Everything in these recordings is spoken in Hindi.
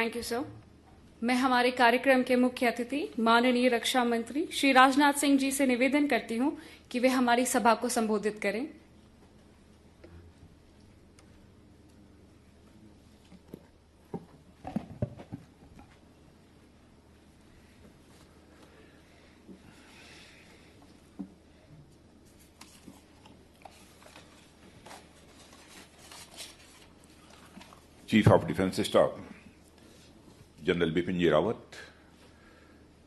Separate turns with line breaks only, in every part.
Thank you sir. मैं हमारे कार्यक्रम के मुख्य अतिथि माननीय रक्षा मंत्री श्री राजनाथ सिंह जी से निवेदन करती हूं कि वे हमारी सभा को संबोधित करें।
Chief of defence staff general Bipin ji Rawat,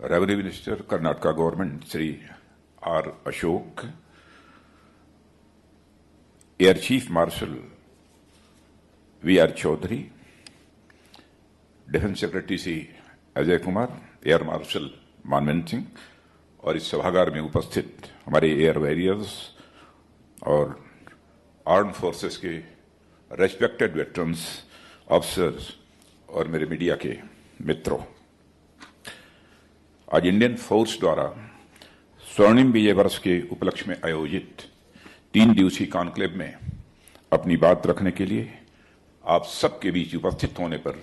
revenue minister Karnataka government Shri R Ashok, air chief marshal V R Chaudhari, defence secretary Shri Ajay Kumar, air marshal Manvendra Singh और इस सभागार में उपस्थित हमारे एयर वॉरियर्स और आर्म्ड फोर्सेस के रेस्पेक्टेड वेटरन्स, ऑफिसर्स और मेरे मीडिया के मित्रों, आज इंडियन फोर्स द्वारा स्वर्णिम विजय वर्ष के उपलक्ष्य में आयोजित 3 दिवसीय कॉन्क्लेव में अपनी बात रखने के लिए आप सबके बीच उपस्थित होने पर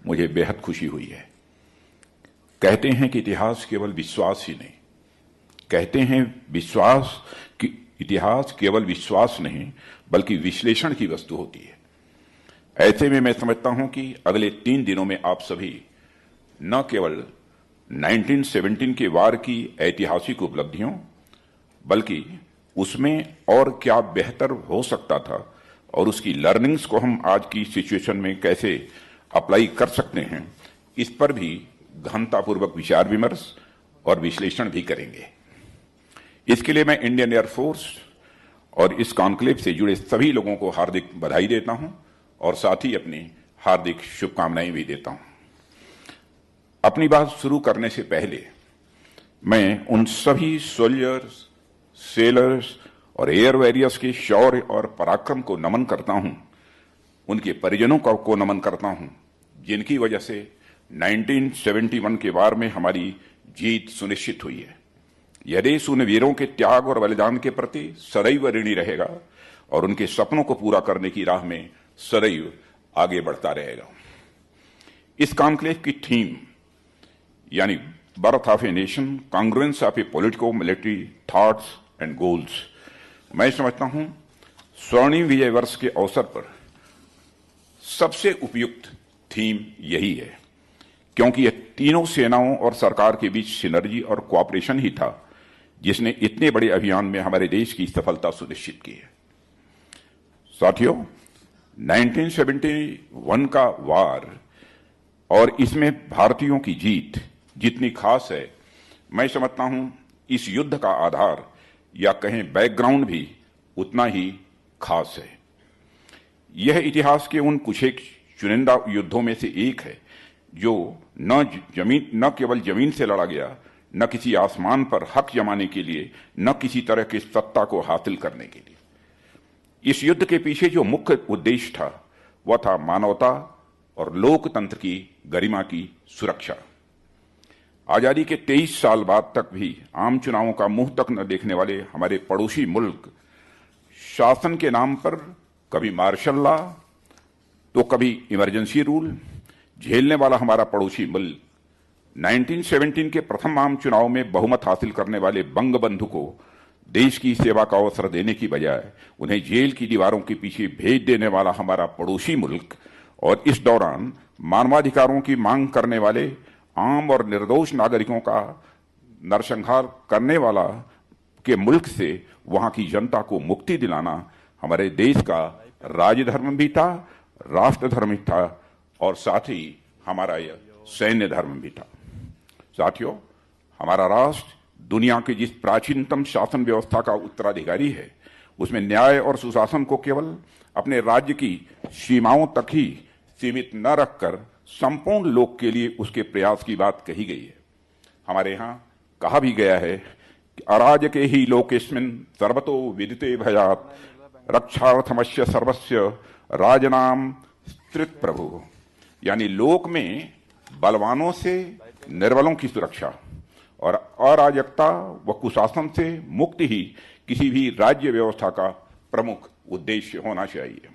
मुझे बेहद खुशी हुई है। कहते हैं कि इतिहास केवल विश्वास ही नहीं, कहते हैं विश्वास कि इतिहास केवल विश्वास नहीं बल्कि विश्लेषण की वस्तु होती है। ऐसे में मैं समझता हूं कि अगले 3 दिनों में आप सभी न केवल 1917 के वार की ऐतिहासिक उपलब्धियों बल्कि उसमें और क्या बेहतर हो सकता था और उसकी लर्निंग्स को हम आज की सिचुएशन में कैसे अप्लाई कर सकते हैं, इस पर भी गहनतापूर्वक विचार विमर्श और विश्लेषण भी करेंगे। इसके लिए मैं इंडियन एयरफोर्स और इस कॉन्क्लेव से जुड़े सभी लोगों को हार्दिक बधाई देता हूं और साथ ही अपनी हार्दिक शुभकामनाएं भी देता हूं। अपनी बात शुरू करने से पहले मैं उन सभी सोल्जर्स, सेलर्स और एयर वॉरियर्स के शौर्य और पराक्रम को नमन करता हूं, उनके परिजनों को नमन करता हूं, जिनकी वजह से 1971 के वार में हमारी जीत सुनिश्चित हुई है। यह देश उन वीरों के त्याग और बलिदान के प्रति सदैव ऋणी रहेगा और उनके सपनों को पूरा करने की राह में सदैव आगे बढ़ता रहेगा। इस कॉन्क्लेव की थीम यानी birth of a nation, congruence of A politico military thoughts and goals, मैं समझता हूं स्वर्णिम विजय वर्ष के अवसर पर सबसे उपयुक्त थीम यही है, क्योंकि यह तीनों सेनाओं और सरकार के बीच सिनर्जी और कोऑपरेशन ही था जिसने इतने बड़े अभियान में हमारे देश की सफलता सुनिश्चित की है। साथियों, 1971 का वार और इसमें भारतीयों की जीत जितनी खास है, मैं समझता हूं इस युद्ध का आधार या कहें बैकग्राउंड भी उतना ही खास है। यह इतिहास के उन कुछ एक चुनिंदा युद्धों में से एक है जो न केवल जमीन से लड़ा गया, न किसी आसमान पर हक जमाने के लिए, न किसी तरह की सत्ता को हासिल करने के लिए। इस युद्ध के पीछे जो मुख्य उद्देश्य था वह था मानवता और लोकतंत्र की गरिमा की सुरक्षा। आजादी के 23 साल बाद तक भी आम चुनावों का मुंह तक न देखने वाले हमारे पड़ोसी मुल्क शासन के नाम पर कभी मार्शल लॉ तो कभी इमरजेंसी रूल झेलने वाला हमारा पड़ोसी मुल्क 1917 के प्रथम आम चुनाव में बहुमत हासिल करने वाले बंगबंधु को देश की सेवा का अवसर देने की बजाय उन्हें जेल की दीवारों के पीछे भेज देने वाला हमारा पड़ोसी मुल्क और इस दौरान मानवाधिकारों की मांग करने वाले आम और निर्दोष नागरिकों का नरसंहार करने वाला के मुल्क से वहां की जनता को मुक्ति दिलाना हमारे देश का राजधर्म भी था, राष्ट्र धर्म भी था और साथ ही हमारा यह सैन्य धर्म भी था। साथियों, हमारा राष्ट्र दुनिया की जिस प्राचीनतम शासन व्यवस्था का उत्तराधिकारी है, उसमें न्याय और सुशासन को केवल अपने राज्य की सीमाओं तक ही सीमित न रखकर संपूर्ण लोक के लिए उसके प्रयास की बात कही गई है। हमारे यहाँ कहा भी गया है कि अराजके ही लोकेस्मिन् सर्वतो विदिते भयात् रक्षार्थमस्य सर्वस्य राजनाम स्त्रित प्रभु, यानी लोक में बलवानों से निर्बलों की सुरक्षा और अराजकता व कुशासन से मुक्ति ही किसी भी राज्य व्यवस्था का प्रमुख उद्देश्य होना चाहिए।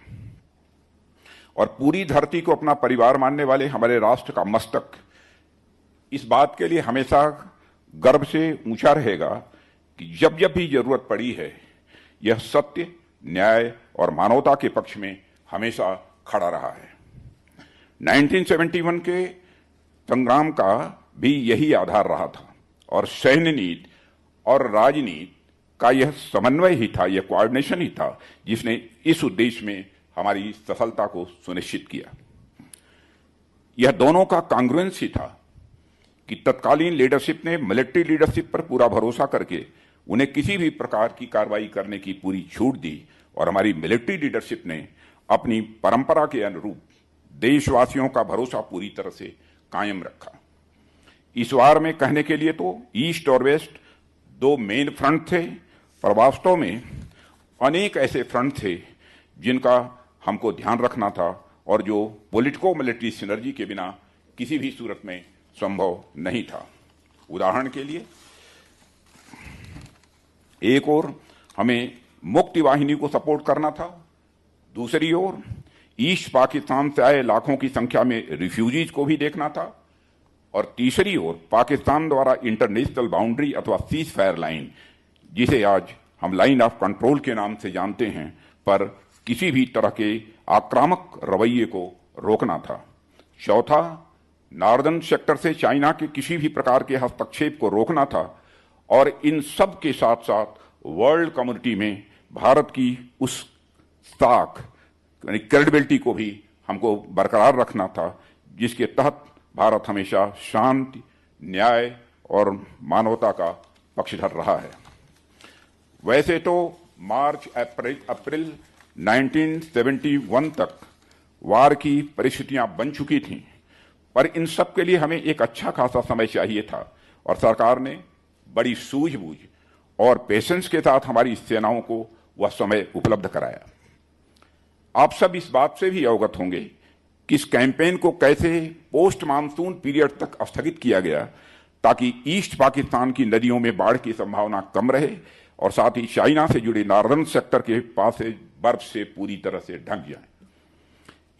और पूरी धरती को अपना परिवार मानने वाले हमारे राष्ट्र का मस्तक इस बात के लिए हमेशा गर्व से ऊंचा रहेगा कि जब जब भी जरूरत पड़ी है यह सत्य, न्याय और मानवता के पक्ष में हमेशा खड़ा रहा है। 1971 के संग्राम का भी यही आधार रहा था और सैन्य नीति और राजनीति का यह समन्वय ही था, यह कोऑर्डिनेशन ही था जिसने इस उद्देश्य में हमारी सफलता को सुनिश्चित किया। यह दोनों का कांग्रुएंस ही था कि तत्कालीन लीडरशिप ने मिलिट्री लीडरशिप पर पूरा भरोसा करके उन्हें किसी भी प्रकार की कार्रवाई करने की पूरी छूट दी और हमारी मिलिट्री लीडरशिप ने अपनी परंपरा के अनुरूप देशवासियों का भरोसा पूरी तरह से कायम रखा। इस वार में कहने के लिए तो ईस्ट और वेस्ट दो मेन फ्रंट थे, पर वास्तव में अनेक ऐसे फ्रंट थे जिनका हमको ध्यान रखना था और जो पॉलिटिको मिलिट्री सिनर्जी के बिना किसी भी सूरत में संभव नहीं था। उदाहरण के लिए, एक ओर हमें मुक्ति वाहिनी को सपोर्ट करना था, दूसरी ओर ईस्ट पाकिस्तान से आए लाखों की संख्या में रिफ्यूजीज को भी देखना था और तीसरी ओर पाकिस्तान द्वारा इंटरनेशनल बाउंड्री अथवा सीज फायर लाइन, जिसे आज हम लाइन ऑफ कंट्रोल के नाम से जानते हैं, पर किसी भी तरह के आक्रामक रवैये को रोकना था। चौथा, नॉर्दर्न सेक्टर से चाइना के किसी भी प्रकार के हस्तक्षेप को रोकना था और इन सब के साथ साथ वर्ल्ड कम्युनिटी में भारत की उस साख यानी क्रेडिबिलिटी को भी हमको बरकरार रखना था जिसके तहत भारत हमेशा शांति, न्याय और मानवता का पक्षधर रहा है। वैसे तो मार्च अप्रैल 1971 तक वार की परिस्थितियां बन चुकी थीं, पर इन सब के लिए हमें एक अच्छा खासा समय चाहिए था और सरकार ने बड़ी सूझबूझ और पेशेंस के साथ हमारी सेनाओं को वह समय उपलब्ध कराया। आप सब इस बात से भी अवगत होंगे कि इस कैंपेन को कैसे पोस्ट मानसून पीरियड तक स्थगित किया गया ताकि ईस्ट पाकिस्तान की नदियों में बाढ़ की संभावना कम रहे और साथ ही चाइना से जुड़े नॉर्दर्न सेक्टर के पास से बर्फ से पूरी तरह से ढक जाए।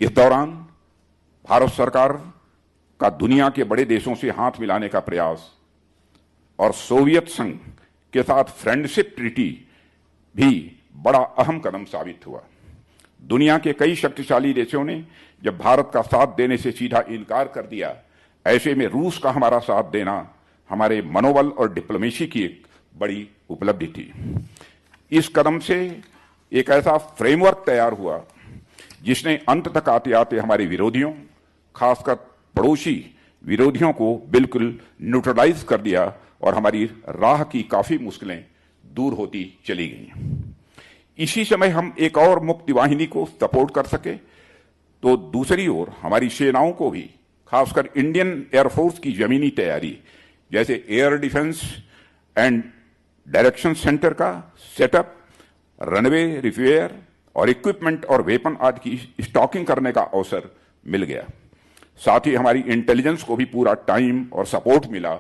इस दौरान भारत सरकार का दुनिया के बड़े देशों से हाथ मिलाने का प्रयास और सोवियत संघ के साथ फ्रेंडशिप ट्रीटी भी बड़ा अहम कदम साबित हुआ। दुनिया के कई शक्तिशाली देशों ने जब भारत का साथ देने से सीधा इनकार कर दिया, ऐसे में रूस का हमारा साथ देना हमारे मनोबल और डिप्लोमेसी की एक बड़ी उपलब्धि थी। इस कदम से एक ऐसा फ्रेमवर्क तैयार हुआ जिसने अंत तक आते आते हमारे विरोधियों, खासकर पड़ोसी विरोधियों को बिल्कुल न्यूट्रलाइज कर दिया और हमारी राह की काफी मुश्किलें दूर होती चली गईं। इसी समय हम एक और मुक्ति वाहिनी को सपोर्ट कर सके तो दूसरी ओर हमारी सेनाओं को भी, खासकर इंडियन एयरफोर्स की जमीनी तैयारी जैसे air defence and direction centre का सेटअप, रनवे रिपेयर और इक्विपमेंट और वेपन आदि की स्टॉकिंग करने का अवसर मिल गया। साथ ही हमारी इंटेलिजेंस को भी पूरा टाइम और सपोर्ट मिला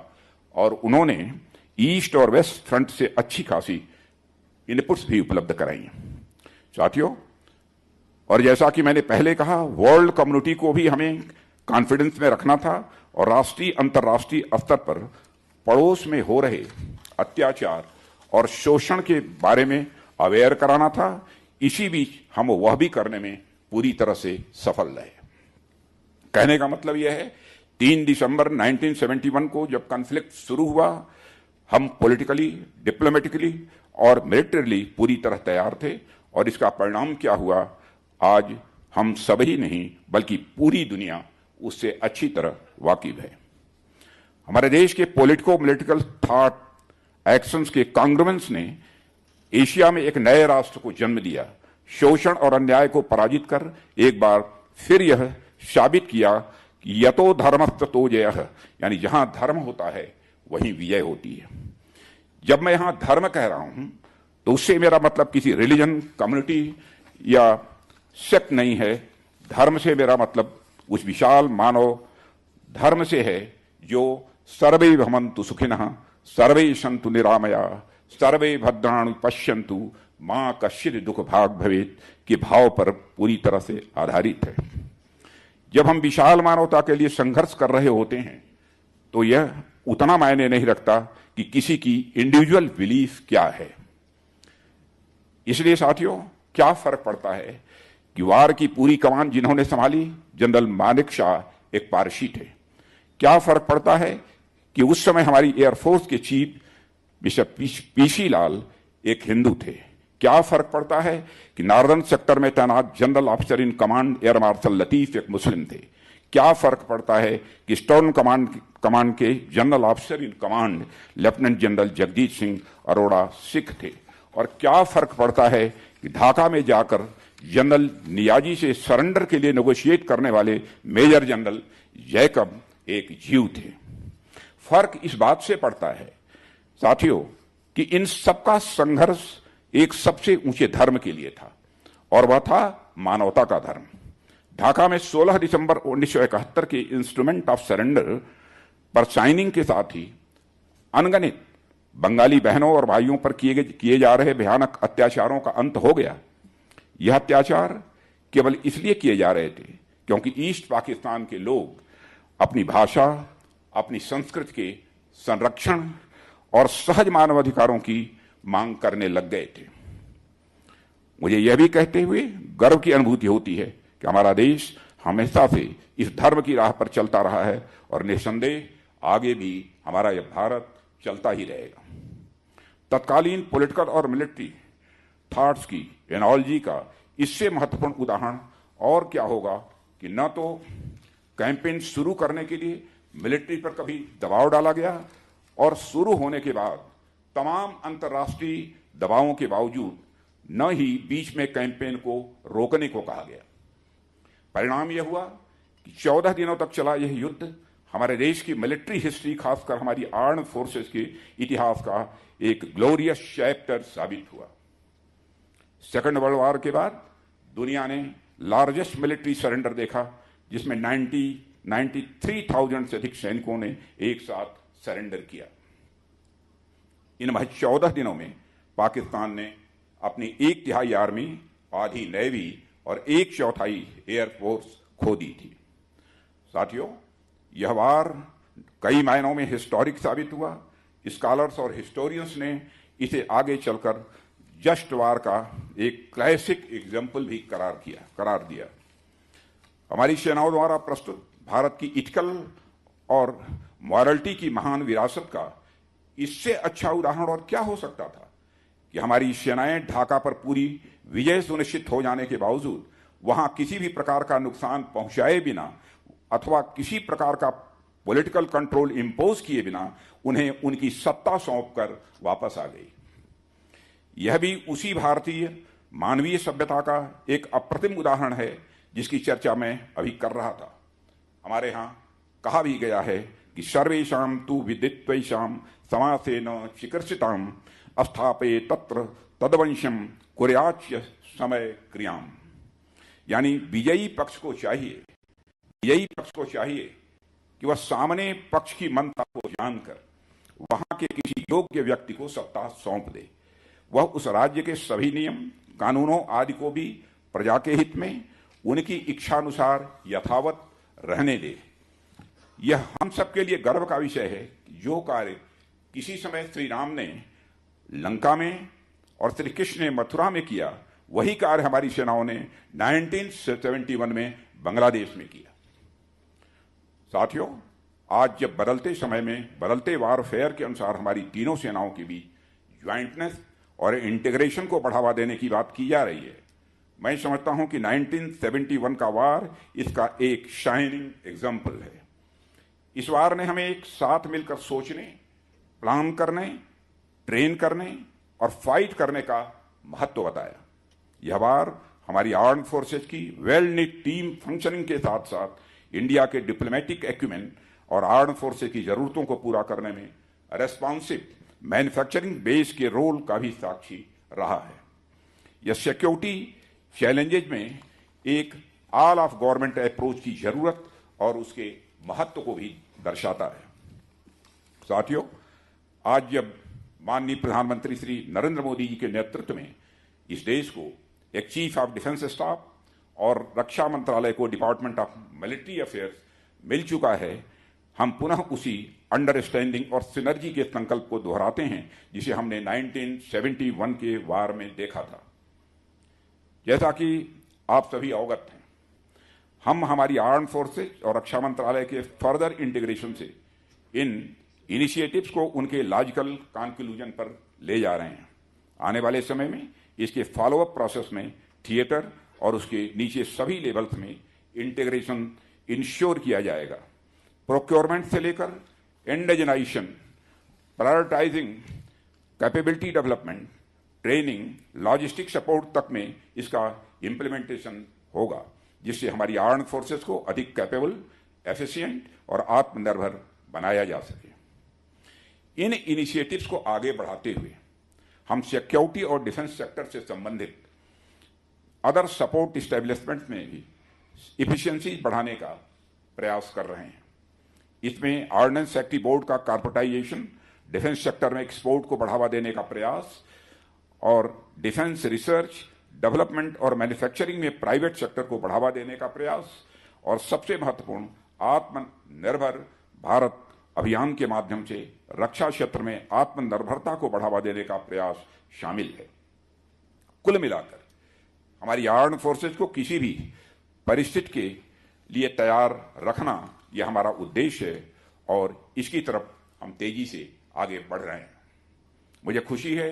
और उन्होंने ईस्ट और वेस्ट फ्रंट से अच्छी खासी इनपुट्स भी उपलब्ध कराई। साथियों, और जैसा कि मैंने पहले कहा, वर्ल्ड कम्युनिटी को भी हमें कॉन्फिडेंस में रखना था और राष्ट्रीय अंतर्राष्ट्रीय स्तर पर पड़ोस में हो रहे अत्याचार और शोषण के बारे में अवेयर कराना था। इसी बीच हम वह भी करने में पूरी तरह से सफल रहे। कहने का मतलब यह है, 3 दिसंबर 1971 को जब कॉन्फ्लिक्ट शुरू हुआ, हम पॉलिटिकली, डिप्लोमेटिकली और मिलिटरीली पूरी तरह तैयार थे और इसका परिणाम क्या हुआ, आज हम सब ही नहीं बल्कि पूरी दुनिया उससे अच्छी तरह वाकिफ है। हमारे देश के पॉलिटिको मिलिटिकल थॉट एक्शंस के कांग्रुएंस ने एशिया में एक नए राष्ट्र को जन्म दिया। शोषण और अन्याय को पराजित कर एक बार फिर यह साबित किया कि यतो धर्मस्ततो जयः, यानी जहां धर्म होता है वहीं विजय होती है। जब मैं यहां धर्म कह रहा हूं तो उससे मेरा मतलब किसी रिलीजन, कम्युनिटी या सेक्ट नहीं है। धर्म से मेरा मतलब उस विशाल मानव धर्म से है जो सर्वे भवन्तु सुखिनः, सर्वे सन्तु निरामया, सर्वे भद्राणि पश्यन्तु, मां कश्चित् दुख भाग भवेत् के भाव पर पूरी तरह से आधारित है। जब हम विशाल मानवता के लिए संघर्ष कर रहे होते हैं तो यह उतना मायने नहीं रखता कि किसी की इंडिविजुअल बिलीफ क्या है। इसलिए साथियों, क्या फर्क पड़ता है कि वार की पूरी कमान जिन्होंने संभाली जनरल मानेक शाह एक पारसी थे। क्या फर्क पड़ता है कि उस समय हमारी एयरफोर्स के चीफ बिशप पीसी लाल एक हिंदू थे। क्या फर्क पड़ता है कि नॉर्दर्न सेक्टर में तैनात general officer in command air marshal Latif एक मुस्लिम थे। क्या फर्क पड़ता है कि स्टर्न कमांड के general officer in command lieutenant general Jagjit Singh Arora Sikh थे। और क्या फर्क पड़ता है कि ढाका में जाकर जनरल नियाजी से सरेंडर के लिए नेगोशिएट करने वाले मेजर जनरल जैकब एक जीव थे। फर्क इस बात से पड़ता है साथियों कि इन सबका संघर्ष एक सबसे ऊंचे धर्म के लिए था और वह था मानवता का धर्म। ढाका में 16 दिसंबर 1971 के इंस्ट्रूमेंट ऑफ सरेंडर पर साइनिंग के साथ ही अनगिनत बंगाली बहनों और भाइयों पर किए जा रहे भयानक अत्याचारों का अंत हो गया। यह अत्याचार केवल इसलिए किए जा रहे थे क्योंकि ईस्ट पाकिस्तान के लोग अपनी भाषा, अपनी संस्कृति के संरक्षण और सहज मानवाधिकारों की मांग करने लग गए थे। मुझे यह भी कहते हुए गर्व की अनुभूति होती है कि हमारा देश हमेशा से इस धर्म की राह पर चलता रहा है और निसंदेह आगे भी हमारा यह भारत चलता ही रहेगा। तत्कालीन पॉलिटिकल और मिलिट्री थॉट्स की एनालॉजी का इससे महत्वपूर्ण उदाहरण और क्या होगा कि न तो कैंपेन शुरू करने के लिए मिलिट्री पर कभी दबाव डाला गया और शुरू होने के बाद तमाम अंतर्राष्ट्रीय दबावों के बावजूद न ही बीच में कैंपेन को रोकने को कहा गया। परिणाम यह हुआ कि 14 दिनों तक चला यह युद्ध हमारे देश की मिलिट्री हिस्ट्री, खासकर हमारी आर्म्ड फोर्सेस के इतिहास का एक ग्लोरियस चैप्टर साबित हुआ। सेकेंड वर्ल्ड वॉर के बाद दुनिया ने लार्जेस्ट मिलिट्री सरेंडर देखा जिसमें 93,000 से अधिक सैनिकों ने एक साथ सरेंडर किया। इन महज 14 दिनों में पाकिस्तान ने अपनी 1/3 आर्मी, आधी नेवी और 1/4 एयरफोर्स खो दी थी। साथियों, यह वार कई मायनों में हिस्टोरिक साबित हुआ। स्कॉलर्स और हिस्टोरियंस ने इसे आगे चलकर जस्ट वार का एक क्लासिक एग्जाम्पल भी करार दिया। हमारी सेनाओं द्वारा प्रस्तुत भारत की इथिकल और मॉरलिटी की महान विरासत का इससे अच्छा उदाहरण और क्या हो सकता था कि हमारी सेनाएं ढाका पर पूरी विजय सुनिश्चित हो जाने के बावजूद वहां किसी भी प्रकार का नुकसान पहुंचाए बिना अथवा किसी प्रकार का पॉलिटिकल कंट्रोल इंपोज किए बिना उन्हें उनकी सत्ता सौंपकर वापस आ गई। यह भी उसी भारतीय मानवीय सभ्यता का एक अप्रतिम उदाहरण है जिसकी चर्चा मैं अभी कर रहा था। हमारे यहां कहा भी गया है कि सर्वेषां तु विदित्वैषां समासेन चिकीर्षितां अस्थापये तत्र तदवंशम कुर्याच्य समय क्रियाम। यानी विजयी पक्ष को चाहिए कि वह सामने पक्ष की मनता को जानकर वहां के किसी योग्य व्यक्ति को सत्ता सौंप दे। वह उस राज्य के सभी नियम, कानूनों आदि को भी प्रजा के हित में उनकी इच्छानुसार यथावत रहने दे। यह हम सबके लिए गर्व का विषय है कि जो कार्य किसी समय श्री राम ने लंका में और श्री कृष्ण ने मथुरा में किया, वही कार्य हमारी सेनाओं ने 1971 में बांग्लादेश में किया। साथियों, आज जब बदलते समय में बदलते वारफेयर के अनुसार हमारी तीनों सेनाओं के बीच ज्वाइंटनेस और इंटीग्रेशन को बढ़ावा देने की बात की जा रही है, मैं समझता हूं कि 1971 का वार इसका एक शाइनिंग एग्जाम्पल है। इस वार ने हमें एक साथ मिलकर सोचने, प्लान करने, ट्रेन करने और फाइट करने का महत्व बताया। यह वार हमारी आर्म्ड फोर्सेस की वेल निट टीम फंक्शनिंग के साथ साथ इंडिया के डिप्लोमेटिक एक्यूमेन और आर्म्ड फोर्सेस की जरूरतों को पूरा करने में रेस्पॉन्सिव मैन्युफैक्चरिंग बेस के रोल का भी साक्षी रहा है। यह सिक्योरिटी चैलेंजेज में एक ऑल ऑफ गवर्नमेंट अप्रोच की जरूरत और उसके महत्व को भी दर्शाता है। साथियों, आज जब माननीय प्रधानमंत्री श्री नरेंद्र मोदी जी के नेतृत्व में इस देश को एक चीफ ऑफ डिफेंस स्टाफ और रक्षा मंत्रालय को डिपार्टमेंट ऑफ मिलिट्री अफेयर्स मिल चुका है, हम पुनः उसी अंडरस्टैंडिंग और सिनर्जी के संकल्प को दोहराते हैं जिसे हमने 1971 के वार में देखा था। जैसा कि आप सभी अवगत हैं, हम हमारी आर्म फोर्सेज और रक्षा मंत्रालय के फर्दर इंटीग्रेशन से इन इनिशिएटिव्स को उनके लॉजिकल कंक्लूजन पर ले जा रहे हैं। आने वाले समय में इसके फॉलोअप प्रोसेस में थिएटर और उसके नीचे सभी लेवल्स में इंटीग्रेशन इंश्योर किया जाएगा। प्रोक्योरमेंट से लेकर indigenisation, prioritising, capability development, training, logistic support तक में इसका इम्प्लीमेंटेशन होगा, जिससे हमारी आर्म फोर्सेस को अधिक कैपेबल, एफिशिएंट और आत्मनिर्भर बनाया जा सके। इन इनिशिएटिव्स को आगे बढ़ाते हुए हम सिक्योरिटी और डिफेंस सेक्टर से संबंधित अदर सपोर्ट इस्टेब्लिशमेंट में भी इफिशिएंसी बढ़ाने का प्रयास कर रहे हैं। इसमें ऑर्डिनेंस सेफ्टी बोर्ड का कॉर्पोरेटाइजेशन, डिफेंस सेक्टर में एक्सपोर्ट को बढ़ावा देने का प्रयास और डिफेंस रिसर्च, डेवलपमेंट और मैन्युफैक्चरिंग में प्राइवेट सेक्टर को बढ़ावा देने का प्रयास और सबसे महत्वपूर्ण आत्मनिर्भर भारत अभियान के माध्यम से रक्षा क्षेत्र में आत्मनिर्भरता को बढ़ावा देने का प्रयास शामिल है। कुल मिलाकर हमारी आर्म फोर्सेज को किसी भी परिस्थिति के लिए तैयार रखना यह हमारा उद्देश्य है और इसकी तरफ हम तेजी से आगे बढ़ रहे हैं। मुझे खुशी है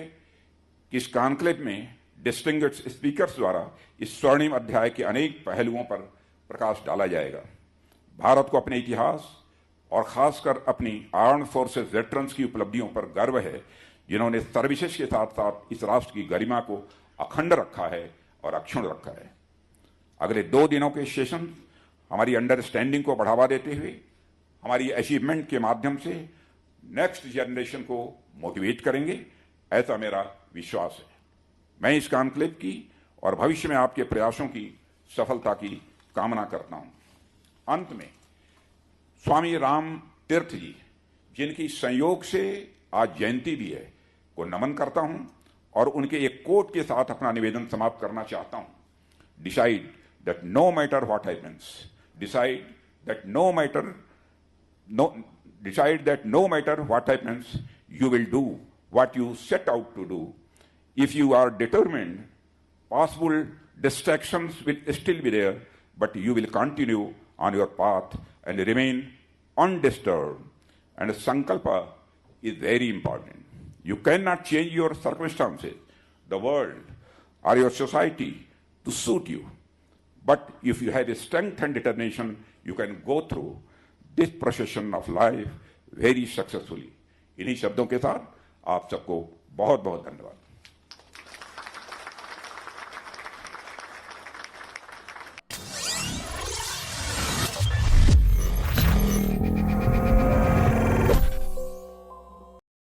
कि इस कॉन्क्लेव में डिस्टिंग्विश्ड स्पीकर्स द्वारा इस स्वर्णिम अध्याय के अनेक पहलुओं पर प्रकाश डाला जाएगा। भारत को अपने इतिहास और खासकर अपनी आर्म फोर्सेस वेटरन्स की उपलब्धियों पर गर्व है, जिन्होंने सर्विसेज के साथ साथ इस राष्ट्र की गरिमा को अखंड रखा है और अक्षुण्ण रखा है। अगले 2 दिनों के सेशन हमारी अंडरस्टैंडिंग को बढ़ावा देते हुए हमारी अचीवमेंट के माध्यम से नेक्स्ट जनरेशन को मोटिवेट करेंगे, ऐसा मेरा विश्वास है। मैं इस कॉन्क्लेव की और भविष्य में आपके प्रयासों की सफलता की कामना करता हूं। अंत में स्वामी राम तीर्थ जी, जिनकी संयोग से आज जयंती भी है, को नमन करता हूं और उनके एक कोट के साथ अपना निवेदन समाप्त करना चाहता हूं। Decide that no matter what happens, decide that no matter what happens, you will do what you set out to do. If you are determined, possible distractions will still be there, but you will continue on your path and remain undisturbed. And sankalpa is very important. You cannot change your circumstances, the world, or your society to suit you. But if you have strength and determination, you can go through this procession of life very successfully. इन्हीं शब्दों के साथ आप सबको बहुत बहुत धन्यवाद।